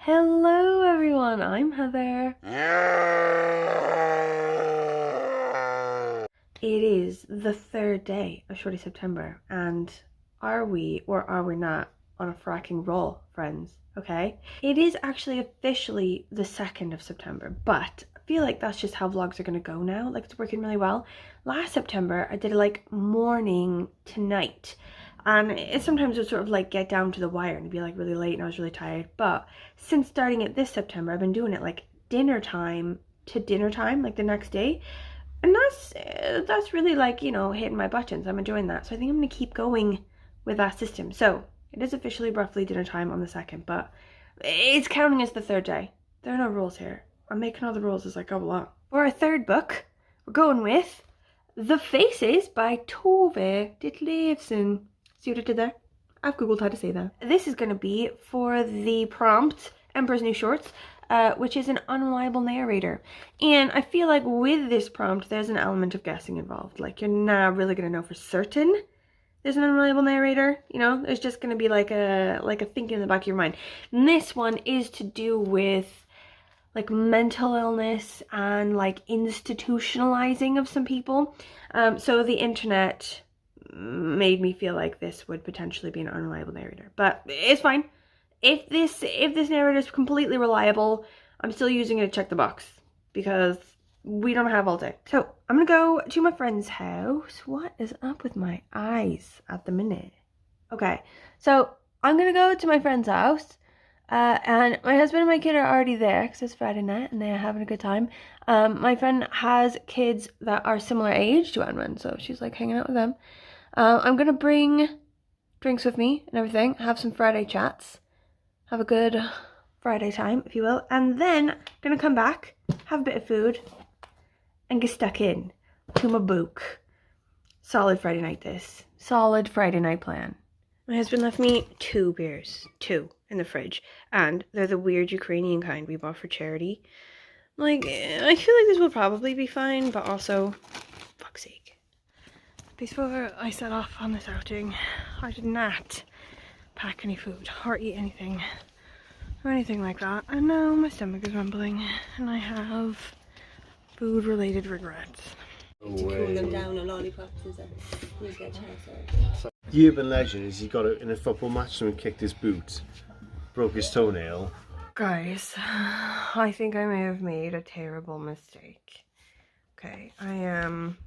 Hello everyone, I'm Heather. It is the third day of Shorty September, and are we or are we not on a fracking roll, friends? Okay? It is actually officially the 2nd of September, but I feel like that's just how vlogs are gonna go now. Like, it's working really well. Last September, I did it like morning to night. And it sometimes would sort of like get down to the wire and it'd be like really late and I was really tired. But since starting it this September, I've been doing it like dinner time to dinner time, like the next day. And that's really like, you know, hitting my buttons. I'm enjoying that. So I think I'm going to keep going with that system. So it is officially roughly dinner time on the 2nd, but it's counting as the third day. There are no rules here. I'm making all the rules as I go along. For our third book, we're going with The Faces by Tove Ditlevsen. See what I did there? I've googled how to say that. This is going to be for the prompt Emperor's New Shorts, which is an unreliable narrator. And I feel like with this prompt, there's an element of guessing involved. Like, you're not really going to know for certain there's an unreliable narrator. You know, there's just going to be like a thinking in the back of your mind. And this one is to do with like mental illness and like institutionalizing of some people. So the internet made me feel like this would potentially be an unreliable narrator, but it's fine. If this narrator is completely reliable, I'm still using it to check the box because we don't have all day. So I'm gonna go to my friend's house. What is up with my eyes at the minute? Okay, so I'm gonna go to my friend's house, and my husband and my kid are already there because it's Friday night and they're having a good time. My friend has kids that are similar age to Anwen, so she's like hanging out with them. I'm gonna bring drinks with me and everything, have some Friday chats, have a good Friday time, if you will, and then I'm gonna come back, have a bit of food, and get stuck in to my book. Solid Friday night this. Solid Friday night plan. My husband left me 2 beers, 2, in the fridge, and they're the weird Ukrainian kind we bought for charity. Like, I feel like this will probably be fine, but also, fuck's sake. Before I set off on this outing, I did not pack any food or eat anything or anything like that. And now my stomach is rumbling and I have food-related regrets. To cool them down on lollipops and stuff. You get The urban legend is he got it in a football match, someone kicked his boot, broke his toenail. Guys, I think I may have made a terrible mistake. Okay, I am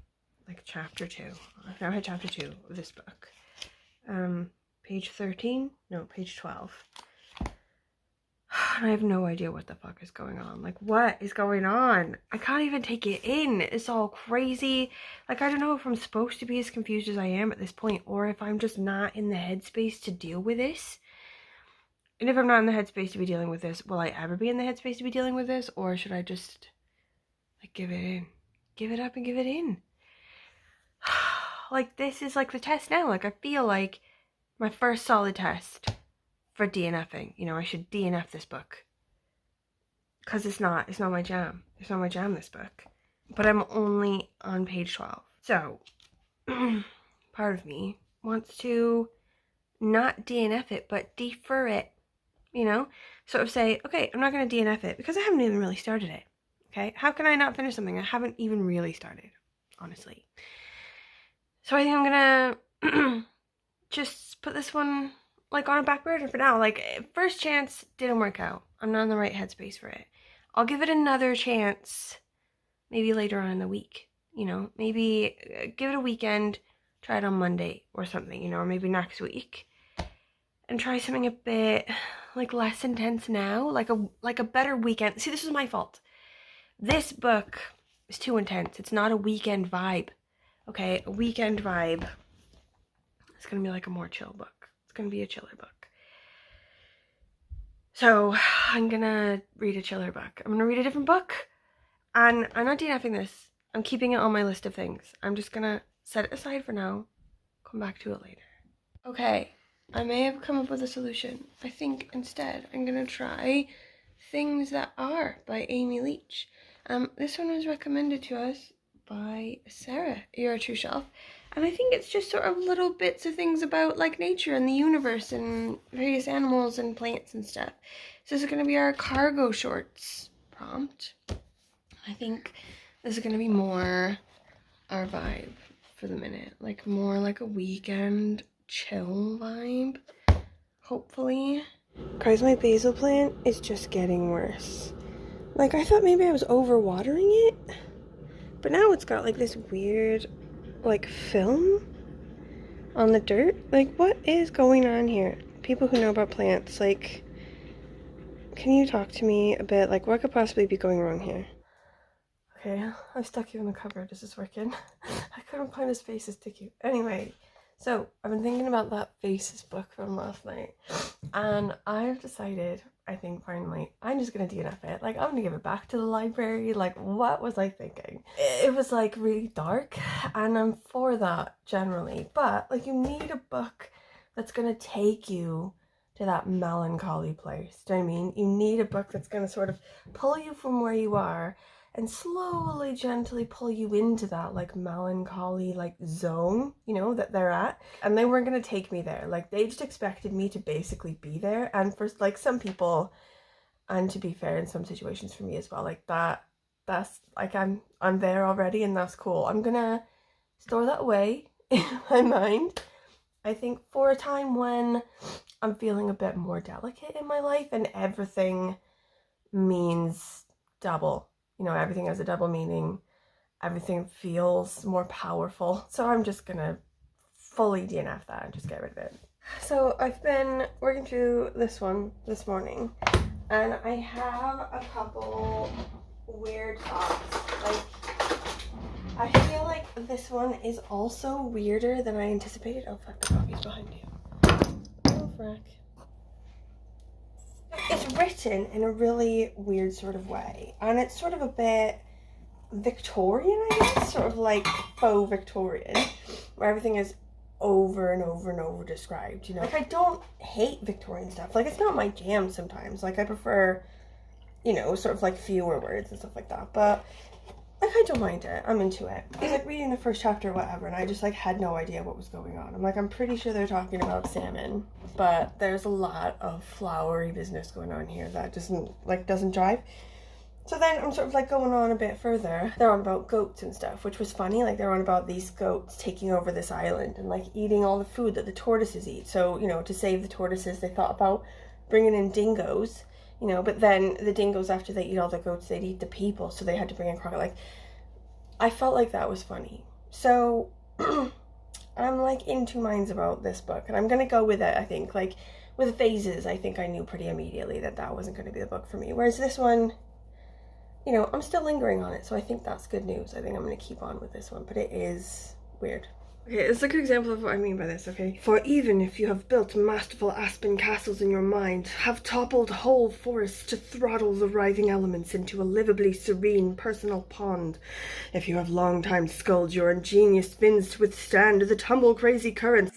like chapter 2. I've now had chapter 2 of this book. Page 13? No, page 12. I have no idea what the fuck is going on. Like, what is going on? I can't even take it in. It's all crazy. Like, I don't know if I'm supposed to be as confused as I am at this point, or if I'm just not in the headspace to deal with this. And if I'm not in the headspace to be dealing with this, will I ever be in the headspace to be dealing with this? Or should I just, like, give it in? Give it up and give it in? Like, this is like the test now. Like, I feel like my first solid test for DNFing. You know, I should DNF this book. Because it's not my jam. It's not my jam, this book. But I'm only on page 12. So, part of me wants to not DNF it, but defer it. You know? Sort of say, okay, I'm not going to DNF it because I haven't even really started it. Okay? How can I not finish something I haven't even really started? Honestly. So I think I'm gonna just put this one like on a back burner for now. Like, first chance didn't work out. I'm not in the right headspace for it. I'll give it another chance maybe later on in the week. You know, maybe give it a weekend, try it on Monday or something, you know, or maybe next week. And try something a bit like less intense now, like a better weekend. See, this is my fault. This book is too intense. It's not a weekend vibe. Okay, a weekend vibe. It's gonna be like a more chill book. It's gonna be a chiller book. So I'm gonna read a chiller book. I'm gonna read a different book. And I'm not DNFing this. I'm keeping it on my list of things. I'm just gonna set it aside for now. Come back to it later. Okay, I may have come up with a solution. I think instead I'm gonna try Things That Are by Amy Leach. This one was recommended to us by Sarah, You're a True Shelf, And I think it's just sort of little bits of things about like nature and the universe and various animals and plants and stuff. So this is going to be our cargo shorts prompt. I think this is going to be more our vibe for the minute. Like more like a weekend chill vibe, hopefully. Guys, my basil plant is just getting worse. Like I thought maybe I was overwatering it, but now it's got like this weird like film on the dirt. Like what is going on here? People who know about plants, like, can you talk to me a bit? Like what could possibly be going wrong here? Okay, I stuck you in the cupboard. Is this working? I couldn't find his faces to keep. Anyway, so I've been thinking about that Faces book from last night, and I've decided, I think finally, I'm just gonna DNF it. Like I'm gonna give it back to the library. Like what was I thinking? It was like really dark, and I'm for that generally, but like you need a book that's gonna take you to that melancholy place. Do you know what I mean? You need a book that's gonna sort of pull you from where you are and slowly, gently pull you into that like melancholy like zone, you know, that they're at. And they weren't gonna take me there. Like they just expected me to basically be there. And for like some people, and to be fair, in some situations for me as well, like that's like I'm there already, and that's cool. I'm gonna store that away in my mind. I think for a time when I'm feeling a bit more delicate in my life and everything means double. You know, everything has a double meaning. Everything feels more powerful. So I'm just gonna fully DNF that and just get rid of it. So I've been working through this one this morning, and I have a couple weird thoughts. Like, I feel like this one is also weirder than I anticipated. Oh fuck, the coffee's behind you. Oh frack. It's written in a really weird sort of way, and it's sort of a bit Victorian, I guess, sort of like faux Victorian, where everything is over and over and over described, you know. Like I don't hate Victorian stuff, like it's not my jam sometimes, like I prefer, you know, sort of like fewer words and stuff like that, but like I don't mind it, I'm into it. I was like reading the first chapter or whatever, and I just like had no idea what was going on. I'm like, I'm pretty sure they're talking about salmon, but there's a lot of flowery business going on here that doesn't jive. So then I'm sort of like going on a bit further. They're on about goats and stuff, which was funny. Like they're on about these goats taking over this island and like eating all the food that the tortoises eat. So, you know, to save the tortoises, they thought about bringing in dingoes. You know, but then the dingoes, after they eat all the goats, they'd eat the people, so they had to bring in crocodile. Like, I felt like that was funny. So, I'm like in two minds about this book, and I'm gonna go with it, I think. Like, with Phases, I think I knew pretty immediately that that wasn't gonna be the book for me. Whereas this one, you know, I'm still lingering on it, so I think that's good news. I think I'm gonna keep on with this one, but it is weird. Okay, it's a good example of what I mean by this, okay? For even if you have built masterful aspen castles in your mind, have toppled whole forests to throttle the writhing elements into a livably serene personal pond, if you have long time sculled your ingenious fins to withstand the tumble-crazy currents,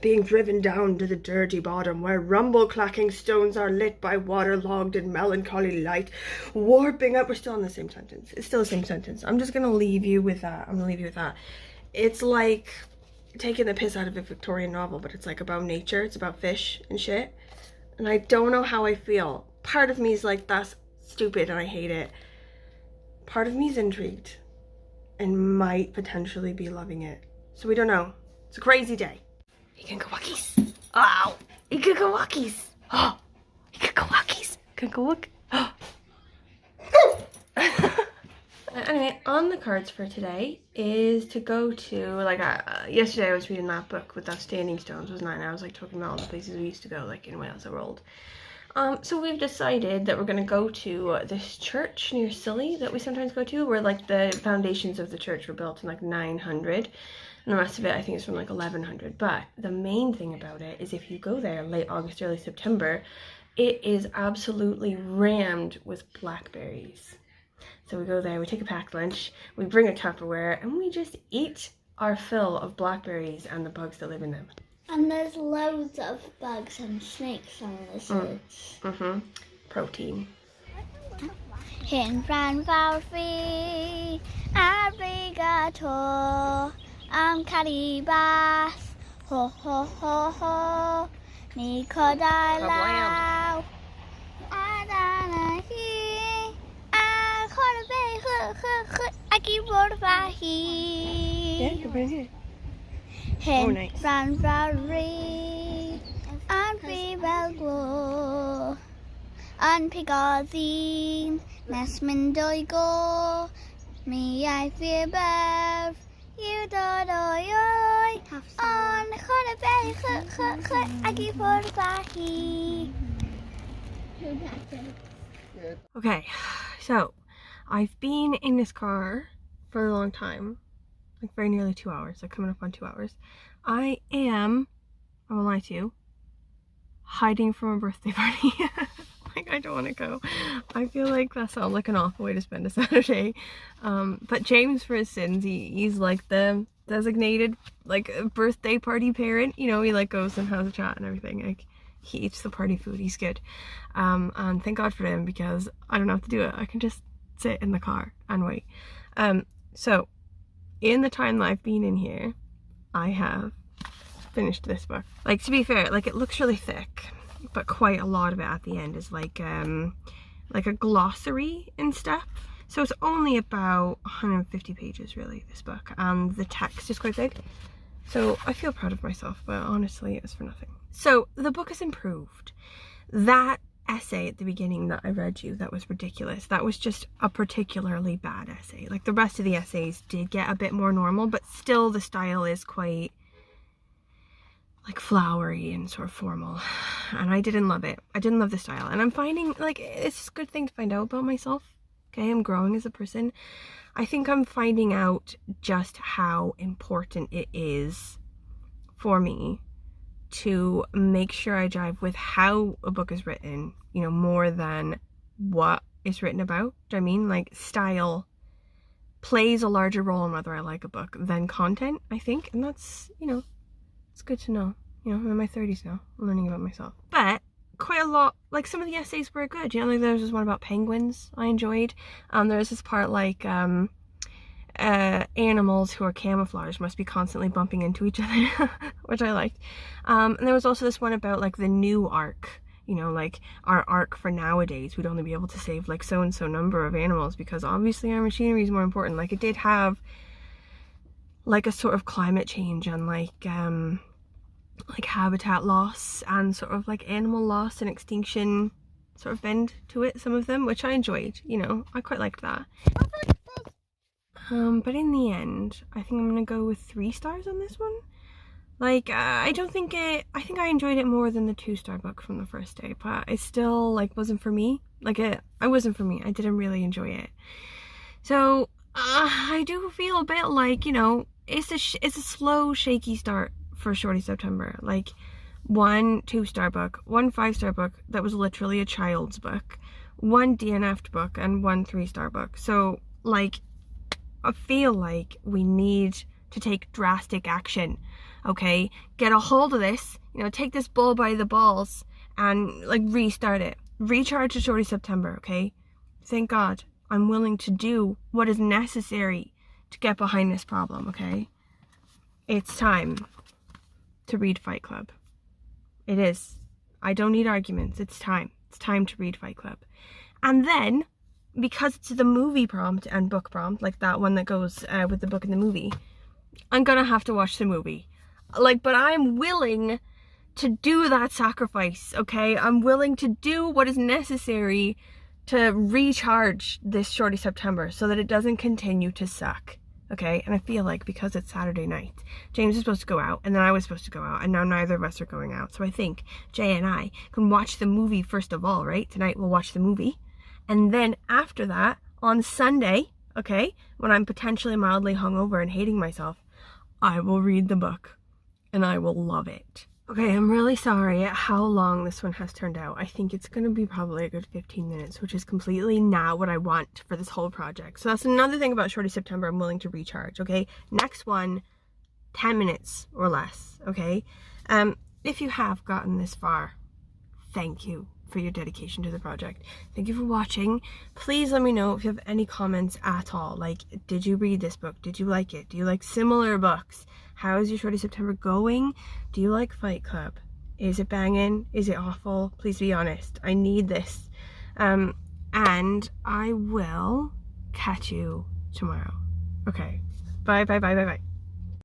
being driven down to the dirty bottom where rumble-clacking stones are lit by water-logged and melancholy light, warping up. We're still in the same sentence. It's still the same sentence. I'm just gonna leave you with that. I'm gonna leave you with that. It's like taking the piss out of a Victorian novel, but it's like about nature. It's about fish and shit. And I don't know how I feel. Part of me is like, that's stupid and I hate it. Part of me is intrigued and might potentially be loving it. So we don't know. It's a crazy day. Ikankawakies. Ow! Ikankawakies. Oh! Ikankawakies. Ikankawakies. Oh! Anyway, on the cards for today is to go to, like, yesterday I was reading that book with those standing stones, wasn't I? And I was, like, talking about all the places we used to go, like, in Wales that were old. So we've decided that we're going to go to this church near Scilly that we sometimes go to, where, like, the foundations of the church were built in, like, 900. And the rest of it, I think, is from like 1100. But the main thing about it is if you go there late August, early September, it is absolutely rammed with blackberries. So we go there, we take a packed lunch, we bring a Tupperware, and we just eat our fill of blackberries and the bugs that live in them. And there's loads of bugs and snakes and lizards. Protein. เห็นพรานฟาวฟรีอาริกาโตอัมคาริบาสโฮโฮโฮโฮนี่ก็ได้แล้วอาดานาฮีอาคอร์เบคืออากิโบร์บาฮี Yeah, you can bring it. เห็น Oh, nice. พรานฟาวฟรีอาริเบลโกอันพิกาซีนเนสมินโดยโกมีไอเฟียแบบยูโดโดยอยอันคอร์เบคืออากิโบร์บาฮี Okay, so I've been in this car for a long time, like very nearly 2 hours, like coming up on 2 hours. I won't lie to you, hiding from a birthday party. Like, I don't want to go. I feel like that sounds like an awful way to spend a Saturday. But James, for his sins, he's like the designated like birthday party parent. You know, he like goes and has a chat and everything. Like, he eats the party food. He's good. And thank God for him, because I don't have to do it. I can just sit in the car and wait. So in the time that I've been in here, I have finished this book. Like, to be fair, like, it looks really thick, but quite a lot of it at the end is like a glossary and stuff. So it's only about 150 pages really, this book, and the text is quite big. So I feel proud of myself, but honestly it was for nothing. So the book has improved. That essay at the beginning that I read you, that was ridiculous. That was just a particularly bad essay. Like, the rest of the essays did get a bit more normal, but still the style is quite like flowery and sort of formal, and I didn't love it. I didn't love the style, and I'm finding, like, it's a good thing to find out about myself. Okay, I'm growing as a person. I think I'm finding out just how important it is for me to make sure I jive with how a book is written, you know, more than what it's written about. Do you know what I mean? Like, style plays a larger role in whether I like a book than content, I think, and that's, you know, it's good to know. You know, I'm in my 30s now, I'm learning about myself. But quite a lot, like, some of the essays were good. You know, like, there was this one about penguins I enjoyed. There was this part like animals who are camouflaged must be constantly bumping into each other, which I liked. And there was also this one about like the new arc. You know, like, our arc for nowadays, we'd only be able to save like so and so number of animals because obviously our machinery is more important. Like, it did have like a sort of climate change and like habitat loss and sort of like animal loss and extinction sort of bend to it, some of them, which I enjoyed. You know, I quite liked that. But in the end, I think I'm gonna go with 3 stars on this one. Like, I think I enjoyed it more than the 2-star book from the first day, but it still, like, wasn't for me. Like, it wasn't for me. I didn't really enjoy it. So, I do feel a bit like, you know, it's a slow, shaky start for Shorty September. Like, 1 2-star book, 1 5-star book that was literally a child's book, 1 DNF'd book, and 1 3-star book. So, like, I feel like we need to take drastic action, okay? Get a hold of this, you know, take this bull by the balls and, like, restart it. Recharge to Shorty September, okay? Thank God I'm willing to do what is necessary to get behind this problem, okay? It's time to read Fight Club. It is. I don't need arguments. It's time. It's time to read Fight Club. And then, because it's the movie prompt and book prompt, like that one that goes with the book and the movie, I'm gonna have to watch the movie. Like, but I'm willing to do that sacrifice, okay? I'm willing to do what is necessary to recharge this Shorty September so that it doesn't continue to suck, okay? And I feel like because it's Saturday night, James is supposed to go out, and then I was supposed to go out, and now neither of us are going out. So I think Jay and I can watch the movie first of all, right? Tonight we'll watch the movie. And then after that, on Sunday, okay, when I'm potentially mildly hungover and hating myself, I will read the book and I will love it. Okay, I'm really sorry at how long this one has turned out. I think it's going to be probably a good 15 minutes, which is completely not what I want for this whole project. So that's another thing about Shorty September I'm willing to recharge, okay? Next one, 10 minutes or less, okay? If you have gotten this far, thank you. for your dedication to the project. Thank you for watching. Please let me know if you have any comments at all. Like, did you read this book? Did you like it? Do you like similar books? How is your Shorty September going? Do you like Fight Club? Is it banging? Is it awful? Please be honest. I need this. And I will catch you tomorrow. Okay. Bye, bye, bye, bye, bye.